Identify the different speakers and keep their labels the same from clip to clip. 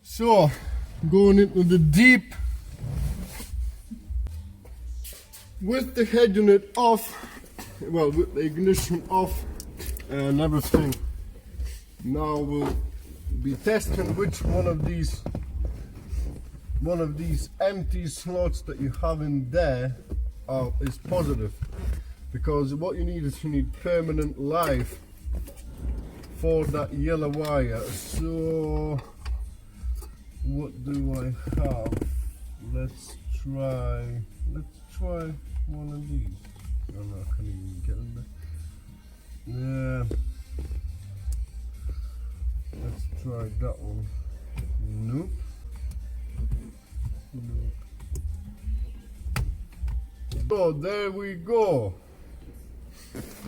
Speaker 1: So, going into the deep with the head unit off, well, with the ignition off and everything. Now we'll be testing which one of these empty slots that you have in there is positive, because what you need is permanent live for that yellow wire. So what do I have? Let's try one of these. Oh no, I can't even get in there. Yeah, let's try that one. Nope. So there we go.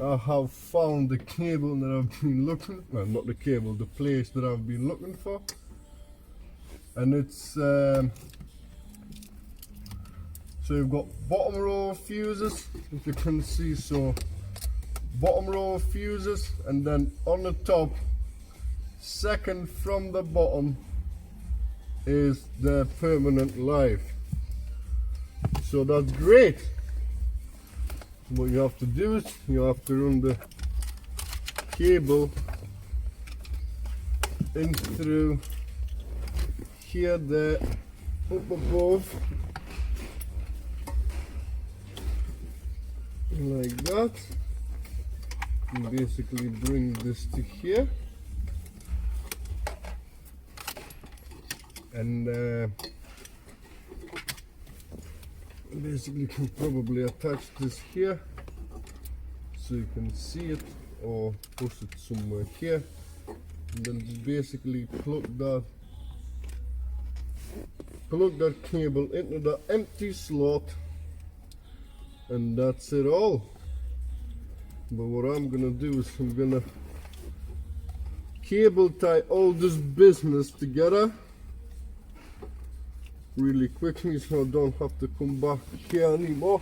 Speaker 1: I have found the cable that I've been looking, well, not the cable, the place that I've been looking for, and it's so you've got bottom row fuses, if you can see. So bottom row fuses, and then on the top, second from the bottom, is the permanent live. So that's great. What you have to do is you have to run the cable in through here, there, up above, like that, and basically bring this to here, and basically you can probably attach this here so you can see it, or push it somewhere here, and then just basically plug that cable into the empty slot, and that's it all. But what I'm gonna do is I'm gonna cable tie all this business together really quickly, so I don't have to come back here anymore.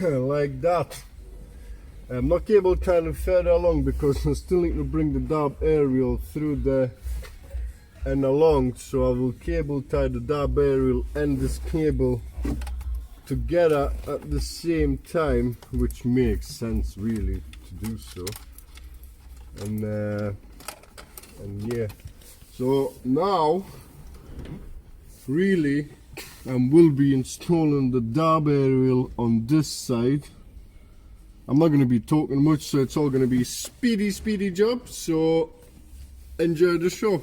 Speaker 1: Like that. I'm not cable tying it further along because I still need to bring the dab aerial through there and along, so I will cable tie the dab aerial and this cable together at the same time, which makes sense really to do so. And yeah, so now really I will be installing the dab aerial on this side. I'm not going to be talking much, so it's all going to be speedy job, so enjoy the show.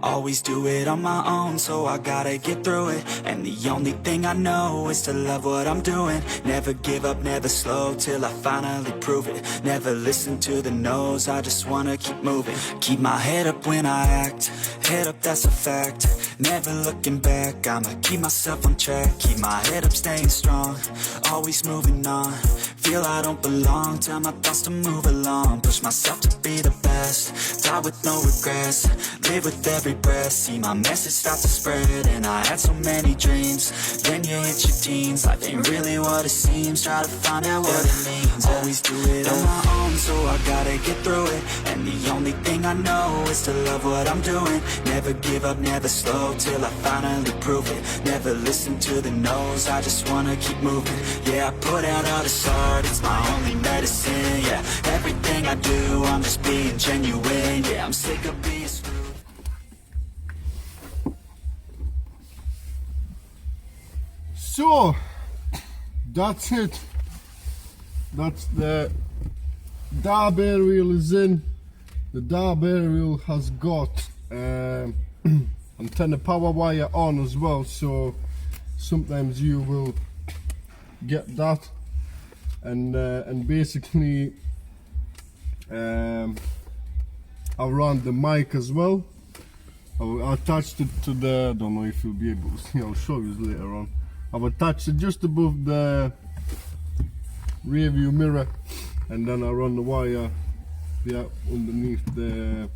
Speaker 2: Always do it on my own, so I gotta get through it. And the only thing I know is to love what I'm doing. Never give up, never slow, till I finally prove it. Never listen to the no's, I just wanna keep moving. Keep my head up when I act, head up, that's a fact. Never looking back, I'ma keep myself on track. Keep my head up, staying strong, always moving on. Feel I don't belong, tell my thoughts to move along. Push myself to be the best, die with no regrets. Live with every breath, see my message start to spread. And I had so many dreams, then you hit your teens. Life ain't really what it seems, try to find out what it means. Always do it on my own, so I gotta get through it. And the only thing I know is to love what I'm doing. Never give up, never slow, till I finally prove it. Never listen to the no's, I just wanna keep moving. Yeah, I put out all this art, it's my only medicine. Yeah, everything I do, I'm just being genuine. Yeah, I'm sick of being screwed.
Speaker 1: So that's it. That's the dab aerial is in. The dab aerial has got antenna power wire on as well, so sometimes you will get that, and basically around the mic as well. I attached it to the, I don't know if you'll be able to see, I'll show you later on. I've attached it just above the rear view mirror, and then I run the wire underneath the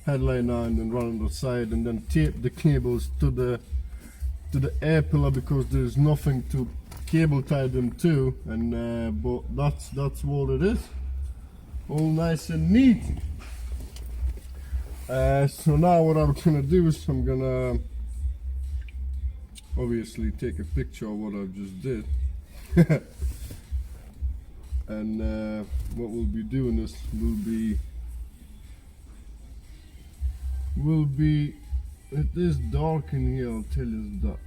Speaker 1: headliner and then run on the side, and then tape the cables to the air pillar because there's nothing to cable tie them to, and but that's what it is, all nice and neat. So now what I'm gonna do is I'm gonna obviously take a picture of what I just did. And what we'll be doing is will be it is dark in here, I'll tell you that.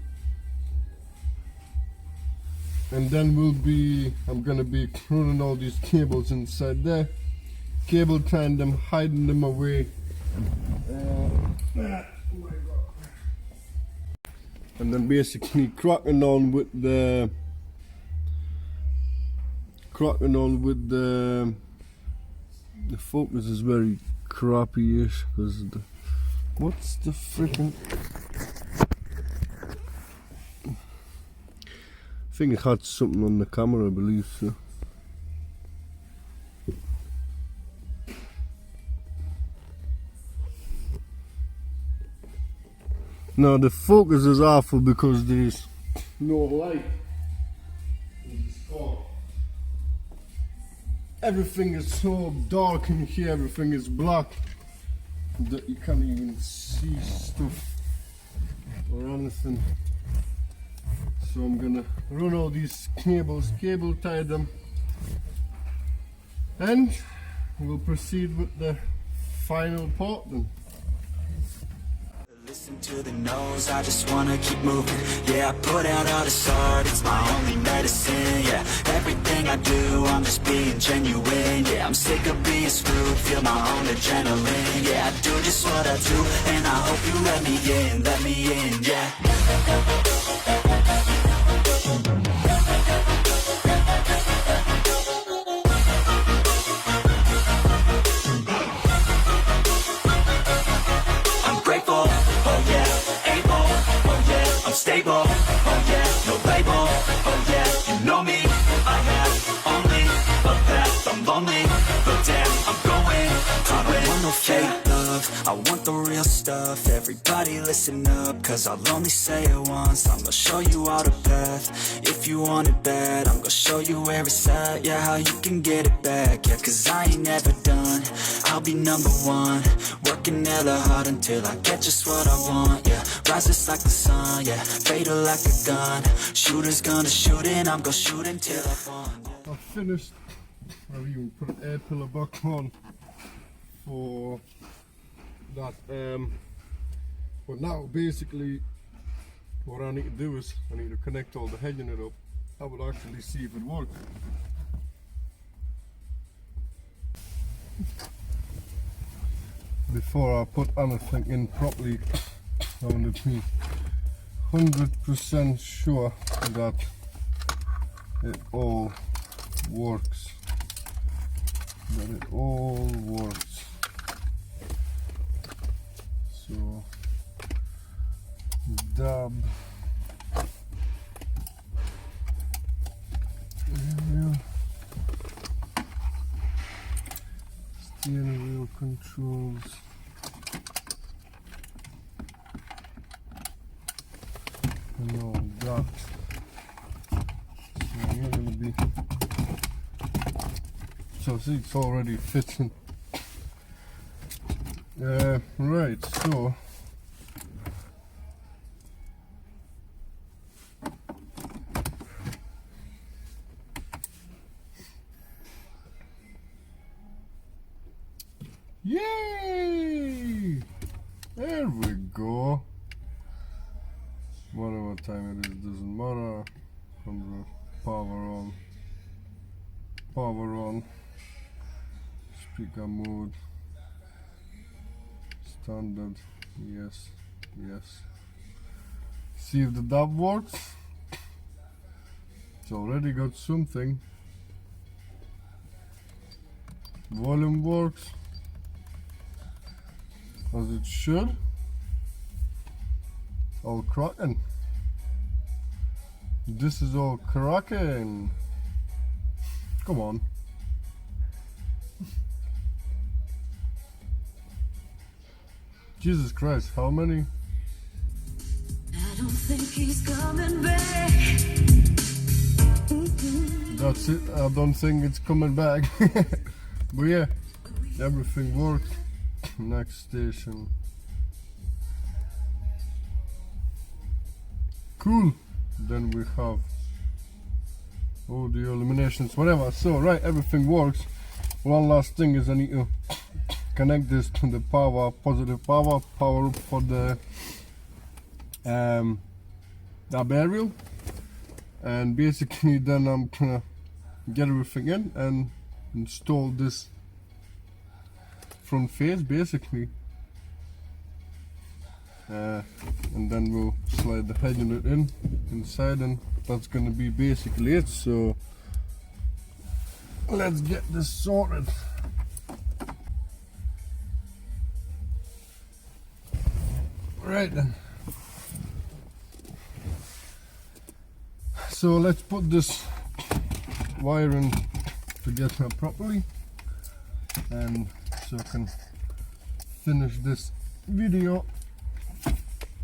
Speaker 1: And then I'm gonna be running all these cables inside there, cable tying them, hiding them away. And then basically cracking on with the focus is very crappy-ish because what's the freaking I think it had something on the camera, I believe so. Now the focus is awful because there's no light in this car. Everything is so dark in here, everything is black that you can't even see stuff or anything. So I'm gonna run all these cables, cable tie them, and we'll proceed with the final part then.
Speaker 2: Listen to the no's, I just wanna keep moving. Yeah, I put out all this art, it's my only medicine. Yeah, everything I do, I'm just being genuine. Yeah, I'm sick of being screwed, feel my own adrenaline. Yeah, I do just what I do, and I hope you let me in, yeah. Stable, oh yeah, no label, oh yeah, you know me, I have only a path, I'm lonely, but damn, I'm going through it. I want no fake love, I want the real stuff, everybody listen up, cause I'll only say it once, I'm gonna show you all the path, if you want it bad, I'm gonna show you where it's at, yeah, how you can get it back, yeah, cause I ain't never done, I'll be number one, working hella hard until I get just what I want, yeah, rises like the sun, yeah, fatal like a gun, shooter's gonna shoot and I'm gonna shoot until I want.
Speaker 1: I've finished, I've even put an air pillar back on for that, but now basically what I need to do is I need to connect all the head unit up. I will actually see if it works. Before I put anything in properly, I want to be 100% sure that it all works. So dab area, steering wheel controls, and all that. So you're gonna be, so see, it's already fitting. Right, so yay! There we go. Whatever time it is, doesn't matter. From the power on, speaker mode, standard, yes. See if the dab works. It's already got something. Volume works as it should. All cracking. This is all cracking. Come on. Jesus Christ, how many?
Speaker 3: I don't think he's coming back.
Speaker 1: That's it, I don't think it's coming back. But yeah, everything worked. Next station. Cool. Then we have audio eliminations, whatever. So right, everything works. One last thing is I need to connect this to the power, positive power up for the that burial, and basically then I'm gonna get everything in and install this front face basically, and then we'll slide the head unit inside, and that's gonna be basically it. So let's get this sorted. Right then. So let's put this wiring together properly, and so I can finish this video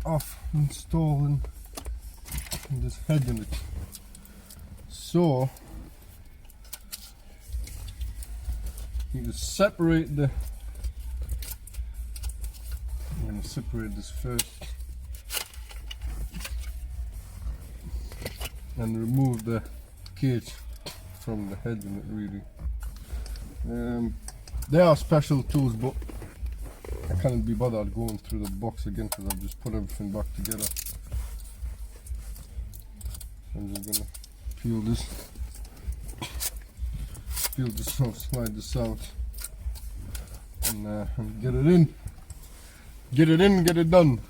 Speaker 1: of installing this head unit. So you can separate the, I'm going to separate this first and remove the cage from the head unit really. There are special tools, but I can't be bothered going through the box again because I've just put everything back together. I'm just gonna peel this off, slide this out, and get it in, get it done.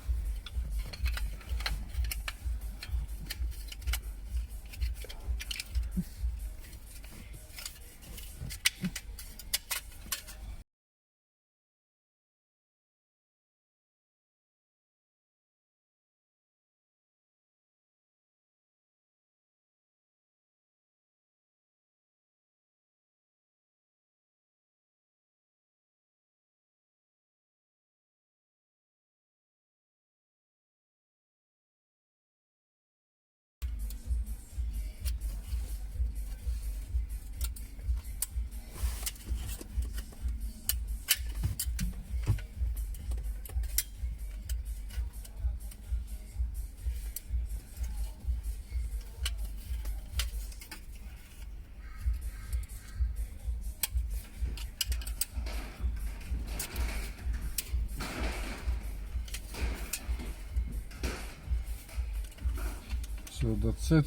Speaker 1: So that's it.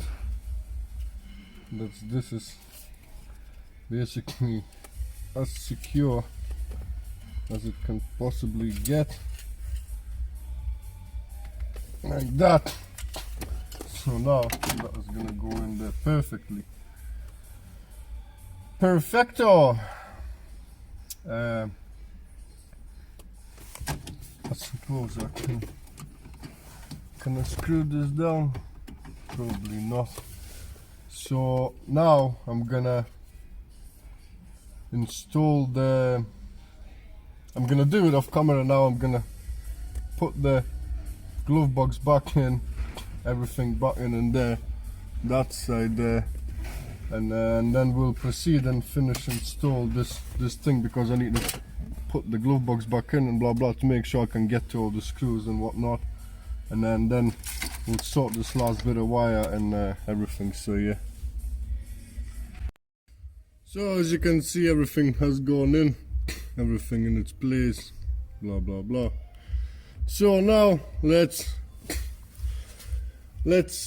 Speaker 1: This is basically as secure as it can possibly get, like that. So now that is gonna go in there perfectly. Perfecto. I suppose I can I screw this down? Probably not. So now I'm gonna install the, I'm gonna do it off camera now. I'm gonna put the glove box back in, everything back in there, that side there, and then we'll proceed and finish install this thing, because I need to put the glove box back in and blah blah to make sure I can get to all the screws and whatnot, and then we'll sort this last bit of wire and everything. So yeah, so as you can see, everything has gone in, everything in its place, blah blah blah. So now let's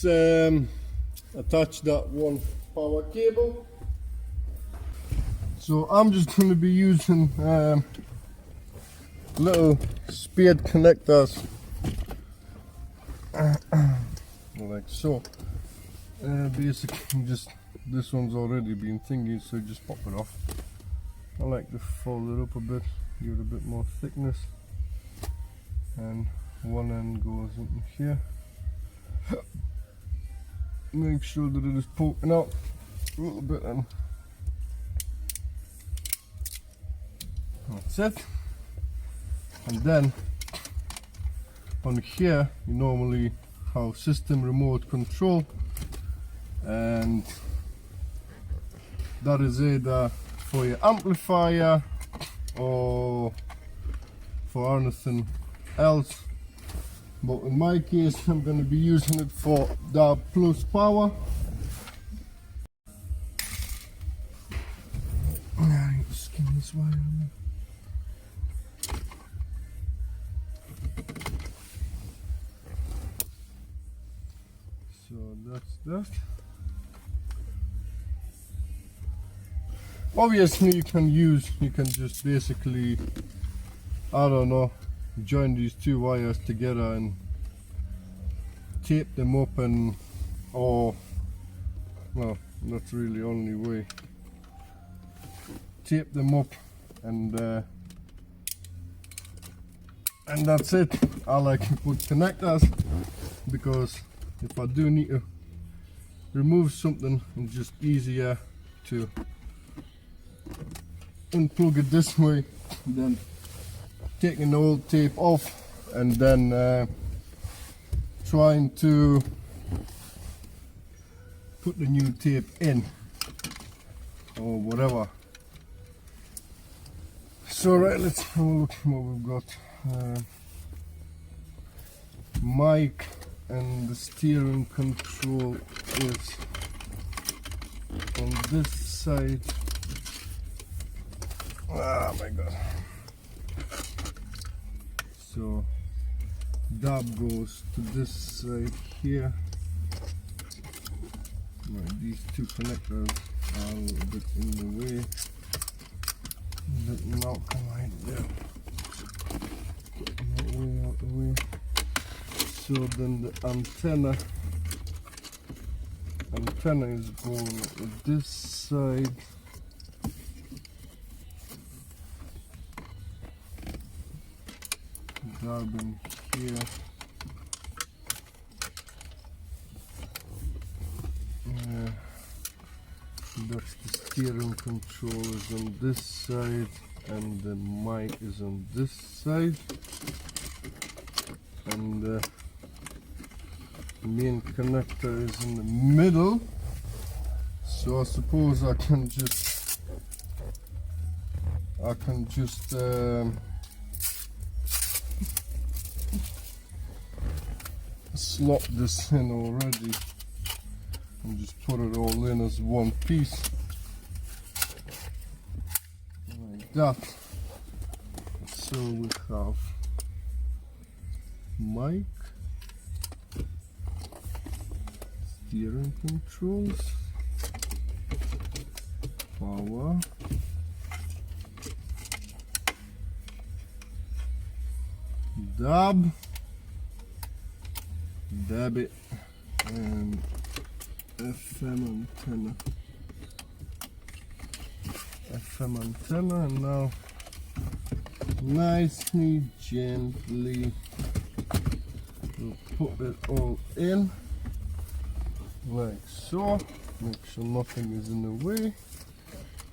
Speaker 1: attach that one power cable. So I'm just going to be using little spade connectors like so. Basically just, this one's already been thingy, so just pop it off. I like to fold it up a bit, give it a bit more thickness, and one end goes in here make sure that it is poking out a little bit, and that's it. And then on here you normally have system remote control, and that is either for your amplifier or for anything else, but in my case I'm going to be using it for DAB plus power. I need to skin this wire on. So that's that. Obviously you can just basically, I don't know, join these two wires together and tape them up, and or well, that's really the only way. Tape them up and that's it. I like to put connectors because if I do need to remove something, it's just easier to unplug it this way than taking the old tape off and then trying to put the new tape in or whatever. So right, let's have a look at what we've got. Mic and the steering control is on this side. Oh my god. So DAB goes to this side here. Right, these two connectors are a little bit in the way. Let me now come right there. Out the way. So then the antenna is going to this side. Grabbing here. That's the steering control is on this side, and the mic is on this side, and the main connector is in the middle. So I suppose I can just slot this in already and just put it all in as one piece like that. So we have mic, steering controls, power, DAB, debit, and FM antenna. And now nicely, gently we'll put it all in like so. Make sure nothing is in the way,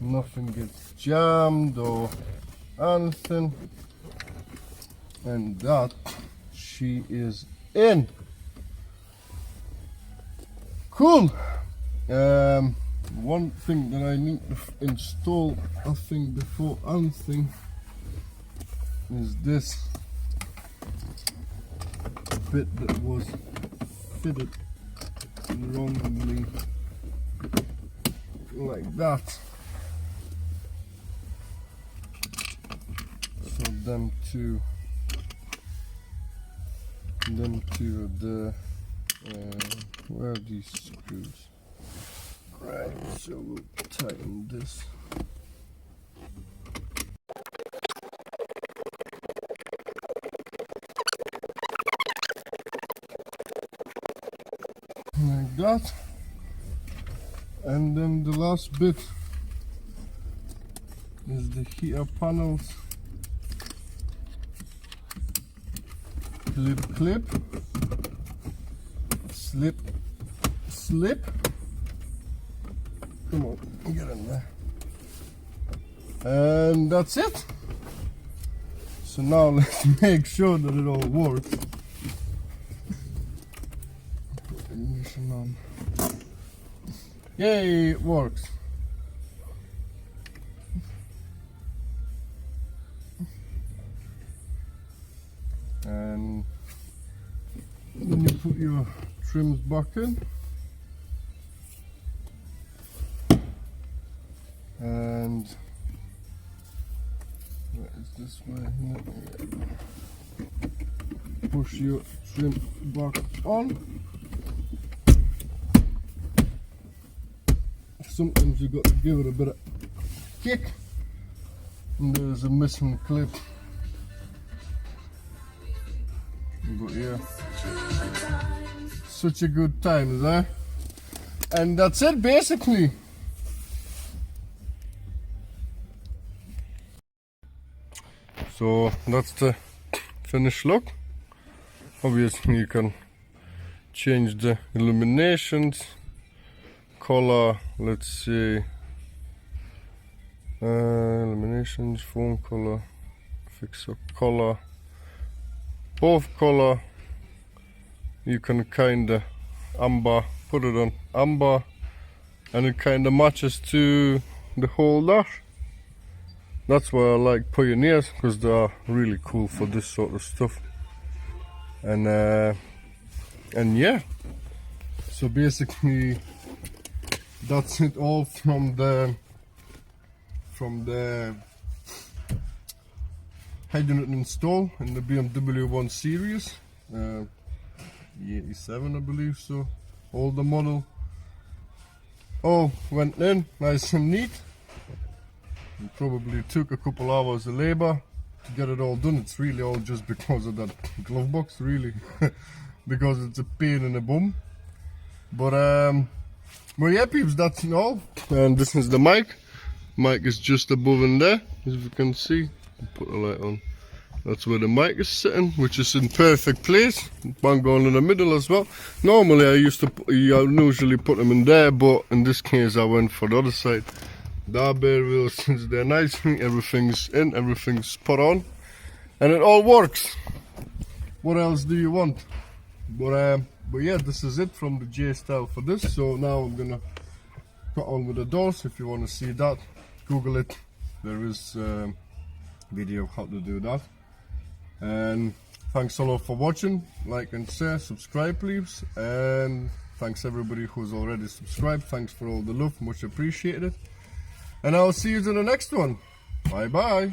Speaker 1: nothing gets jammed or anything, and that she is in. Cool. One thing that I need to install, I think, before anything is this bit that was fitted wrongly, like that. So them two the where are these screws? Right, so we'll tighten this. Like that. And then the last bit is the heater panels. Clip, slip, slip. Come on, get in there. And that's it. So now let's make sure that it all works. Put the ignition on. Yay, it works. And then you put your trims back in. And where is this way? Push your trim back on. Sometimes you got to give it a bit of kick. And there's a missing clip. But yeah, such a good time, eh? And that's it basically. So that's the finished look. Obviously you can change the illuminations, color, let's see, illuminations, phone color, fix a color, both color. You can kinda amber, put it on amber, and it kinda matches to the whole dash. That's why I like Pioneers, because they are really cool for this sort of stuff. And yeah, so basically that's it all from the headunit install in the BMW 1 Series, e87 I believe so, older model. All went in nice and neat. It probably took a couple hours of labor to get it all done. It's really all just because of that glove box, really, because it's a pain in the bum. But yeah, peeps, that's all. And this is the mic. Mic is just above in there, as you can see. Put the light on. That's where the mic is sitting, which is in perfect place. Bang on in the middle as well. Normally I usually put them in there, but in this case I went for the other side. The bear wheels, since they're nice, everything's in, everything's spot on, and it all works. What else do you want? But yeah, this is it from the J style for this. So now I'm gonna cut on with the doors. If you want to see that, Google it. There is a video of how to do that. And thanks a lot for watching. Like and share, subscribe please, and thanks everybody who's already subscribed. Thanks for all the love, much appreciated. And I'll see you in the next one. Bye bye.